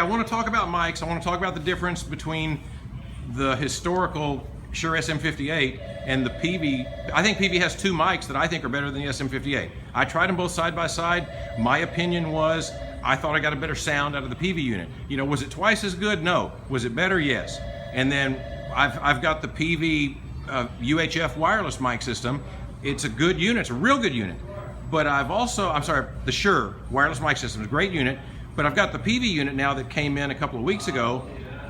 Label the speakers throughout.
Speaker 1: want to talk about mics. I want to talk about the difference between the historical Shure SM58 and the Peavey. I think Peavey has two mics that I think are better than the SM58. I tried them both side by side. My opinion was I thought I got a better sound out of the Peavey unit. You know, was it twice as good? No. Was it better? Yes. And then I've got the Peavey UHF wireless mic system. It's a good unit. It's a real good unit. But the Shure wireless mic system is a great unit. But I've got the Peavey unit now that came in a couple of weeks ago,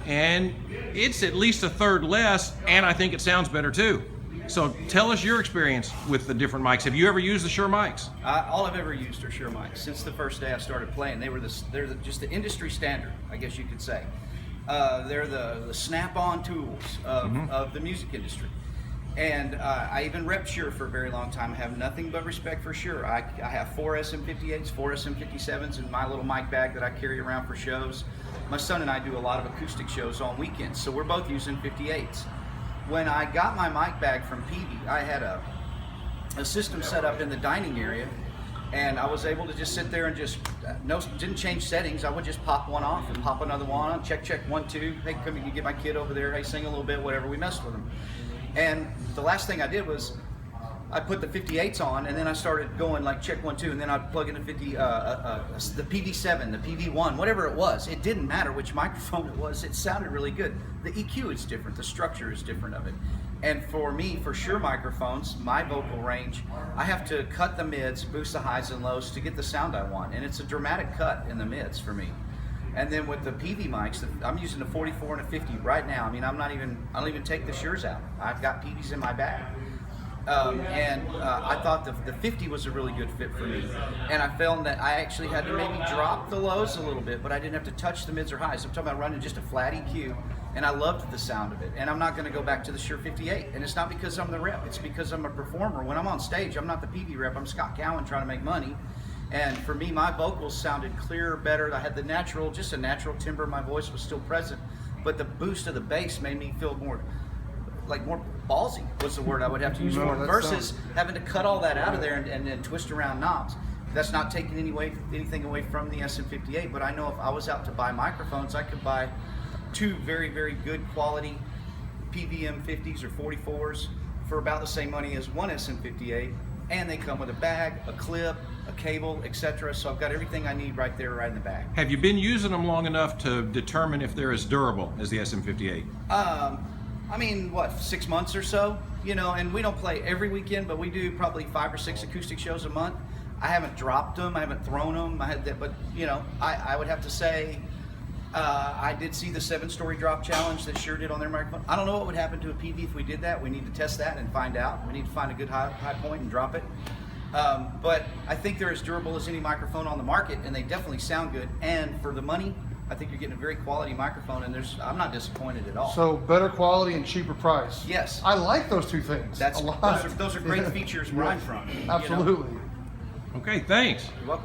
Speaker 1: and it's at least a third less, and I think it sounds better too. So tell us your experience with the different mics. Have you ever used the Shure mics?
Speaker 2: All I've ever used are Shure mics. Since the first day I started playing, they're just the industry standard, I guess you could say. They're the snap-on tools of the music industry. And I even repped Shure for a very long time. I have nothing but respect for Shure. I have 4 SM58s, 4 SM57s in my little mic bag that I carry around for shows. My son and I do a lot of acoustic shows on weekends, so we're both using 58s. When I got my mic bag from Peavey, I had a system set up in the dining area, and I was able to just sit there and just, didn't change settings. I would just pop one off and pop another one on, check, 1, 2. Hey, come you get my kid over there, hey, sing a little bit, whatever, we messed with them. And the last thing I did was I put the 58s on, and then I started going like check 1, 2, and then I'd plug in the Peavey 7, the Peavey 1, whatever it was. It didn't matter which microphone it was. It sounded really good. The EQ is different. The structure is different of it. And for me, for Shure microphones, my vocal range, I have to cut the mids, boost the highs and lows to get the sound I want. And it's a dramatic cut in the mids for me. And then with the Peavey mics, I'm using a 44 and a 50 right now. I mean, I don't even take the Shures out. I've got Peaveys in my bag. I thought the 50 was a really good fit for me. And I found that I actually had to maybe drop the lows a little bit, but I didn't have to touch the mids or highs. I'm talking about running just a flat EQ, and I loved the sound of it. And I'm not gonna go back to the Shure 58. And it's not because I'm the rep, it's because I'm a performer. When I'm on stage, I'm not the Peavey rep, I'm Scott Cowan trying to make money. And for me, my vocals sounded clearer, better. I had just a natural timbre. My voice was still present, but the boost of the bass made me feel more ballsy, was the word I would have to use for it, versus having to cut all that out of there and twist around knobs. That's not taking anything away from the SM58, but I know if I was out to buy microphones, I could buy 2 very, very good quality PVM 50s or 44s for about the same money as one SM58, and they come with a bag, a clip, a cable, etc. So I've got everything I need right there, right in the bag.
Speaker 1: Have you been using them long enough to determine if they're as durable as the SM58?
Speaker 2: I mean, what, 6 months or so? You know, and we don't play every weekend, but we do probably 5 or 6 acoustic shows a month. I haven't dropped them, I haven't thrown them, but you know, I would have to say, I did see the 7-story drop challenge that Shure did on their microphone. I don't know what would happen to a Peavey if we did that. We need to test that and find out. We need to find a good high point and drop it. But I think they're as durable as any microphone on the market, and they definitely sound good. And for the money, I think you're getting a very quality microphone, and I'm not disappointed at all.
Speaker 3: So better quality and cheaper price.
Speaker 2: Yes.
Speaker 3: I like those two things a lot.
Speaker 2: Those are great features where I'm from.
Speaker 3: Absolutely.
Speaker 1: Okay, thanks.
Speaker 2: You're welcome.